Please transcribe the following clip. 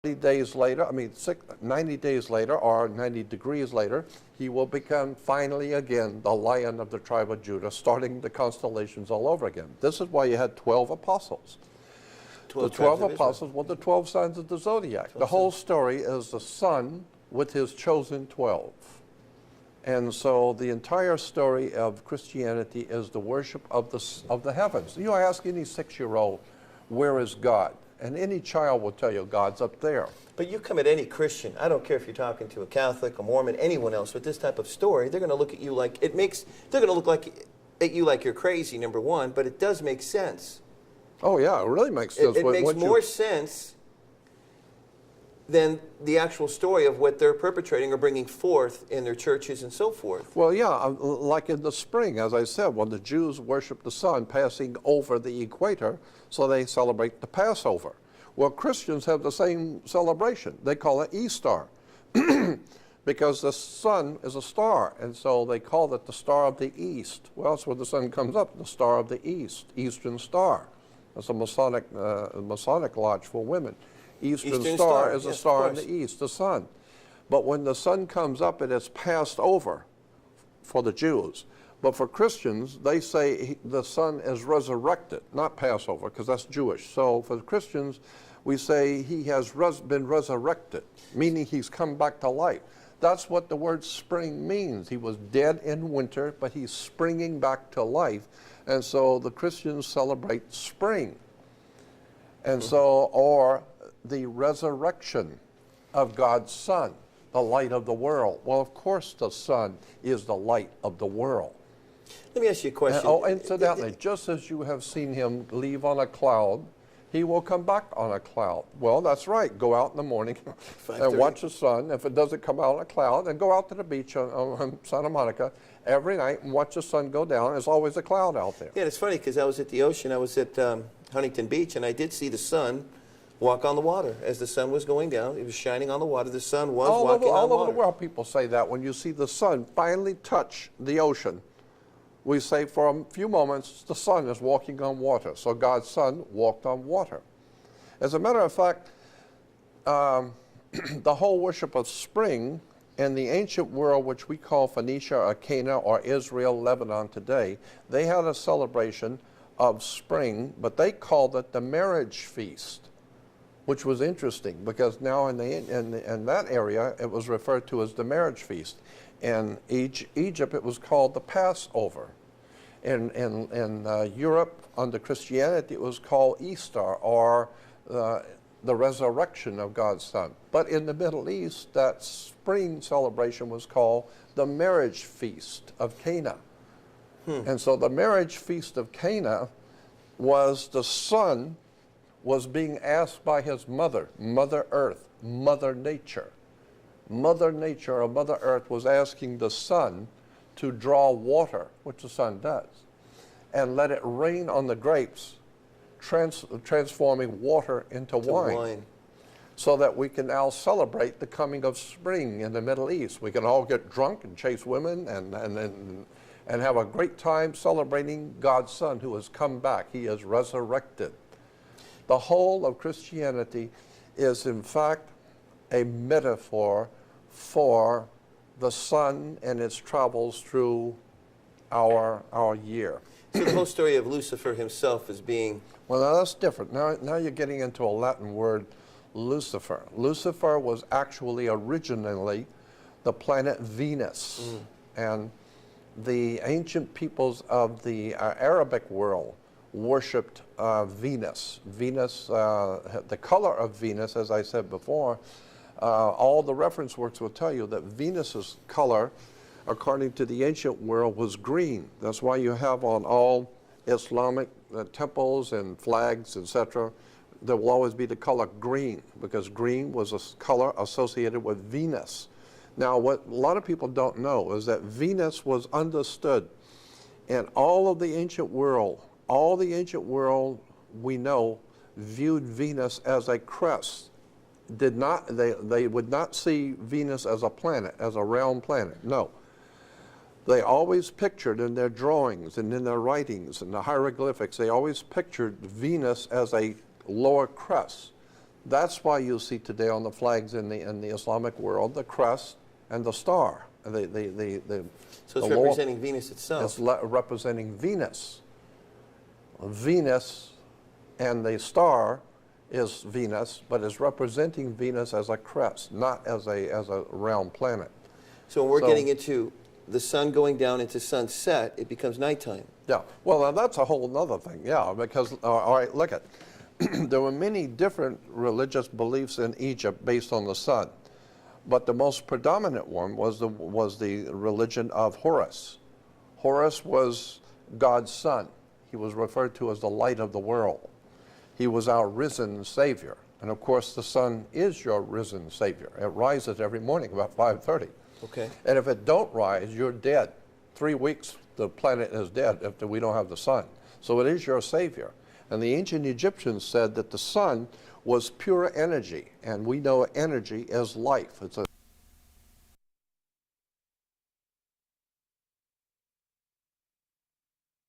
days later, 90 days later or 90 degrees later, he will become finally again the Lion of the tribe of Judah, starting the constellations all over again. This is why you had 12 apostles. 12 the 12 tribes of apostles were the 12 signs of the zodiac. The whole story is the Son with his chosen 12. And so the entire story of Christianity is the worship of the heavens. You ask any 6-year-old, where is God? And any child will tell you God's up there. But you come at any Christian, I don't care if you're talking to a Catholic, a Mormon, anyone else with this type of story, they're going to look at you like, they're going to look at you like you're crazy, number one, but it does make sense. Oh yeah, it really makes sense. It makes more sense than the actual story of what they're perpetrating or bringing forth in their churches and so forth. Well, yeah, like in the spring, as I said, when the Jews worship the sun passing over the equator, so they celebrate the Passover. Well, Christians have the same celebration. They call it Easter because the sun is a star, and so they call it the Star of the East. Well, that's where the sun comes up, the Star of the East, Eastern Star. That's a Masonic lodge for women. Eastern Star is a star in the east, the sun. But when the sun comes up, it is passed over for the Jews. But for Christians, they say the sun is resurrected, not Passover, because that's Jewish. So for the Christians, we say he has been resurrected, meaning he's come back to life. That's what the word spring means. He was dead in winter, but he's springing back to life. And so the Christians celebrate spring. And so, or the resurrection of God's Son, the light of the world. Well, of course the sun is the light of the world. Let me ask you a question. Incidentally, just as you have seen him leave on a cloud, he will come back on a cloud. Well, that's right. Go out in the morning and watch the sun. If it doesn't come out on a cloud, then go out to the beach on Santa Monica every night and watch the sun go down. There's always a cloud out there. Yeah, it's funny because I was at the ocean. I was at Huntington Beach, and I did see the sun walk on the water as the sun was going down. It was shining on the water. The sun was walking on water. All over the world, people say that when you see the sun finally touch the ocean, we say for a few moments, the sun is walking on water. So God's Son walked on water. As a matter of fact, the whole worship of spring in the ancient world, which we call Phoenicia or Cana or Israel, Lebanon today, they had a celebration of spring, but they called it the marriage feast, which was interesting because now in that area it was referred to as the marriage feast. In Egypt it was called the Passover. In Europe under Christianity it was called Easter or the resurrection of God's Son. But in the Middle East that spring celebration was called the marriage feast of Cana. And so the marriage feast of Cana was the son was being asked by his mother, Mother Earth, Mother Nature. Mother Nature or Mother Earth was asking the sun to draw water, which the sun does, and let it rain on the grapes, transforming water into wine. So that we can now celebrate the coming of spring in the Middle East. We can all get drunk and chase women and have a great time celebrating God's Son who has come back. He is resurrected. The whole of Christianity is in fact a metaphor for the sun and its travels through our year. So the whole story of Lucifer himself as being... Well, now that's different. Now you're getting into a Latin word, Lucifer. Lucifer was actually originally the planet Venus. And the ancient peoples of the Arabic world worshipped Venus. Venus, the color of Venus, as I said before, all the reference works will tell you that Venus's color, according to the ancient world, was green. That's why you have on all Islamic temples and flags, etc., there will always be the color green, because green was a color associated with Venus. Now, what a lot of people don't know is that Venus was understood in all of the ancient world. All the ancient world we know viewed Venus as a crest. They would not see Venus as a planet, as a round planet. No. They always pictured in their drawings and in their writings and the hieroglyphics, they always pictured Venus as a lower crest. That's why you see today on the flags in the Islamic world the crest and the star. So the it's lower- representing Venus itself. It's representing Venus. Venus and the star is Venus, but is representing Venus as a crest, not as a round planet. So when we're So- getting into the sun going down into sunset, it becomes nighttime. Yeah, well, now that's a whole other thing, yeah, because, all right, look at, there were many different religious beliefs in Egypt based on the sun, but the most predominant one was the religion of Horus. Horus was God's son. He was referred to as the light of the world. He was our risen Savior. And of course, the sun is your risen Savior. It rises every morning about 5:30. Okay. And if it don't rise, you're dead. 3 weeks, the planet is dead if we don't have the sun. So it is your Savior. And the ancient Egyptians said that the sun was pure energy, and we know energy is life. It's a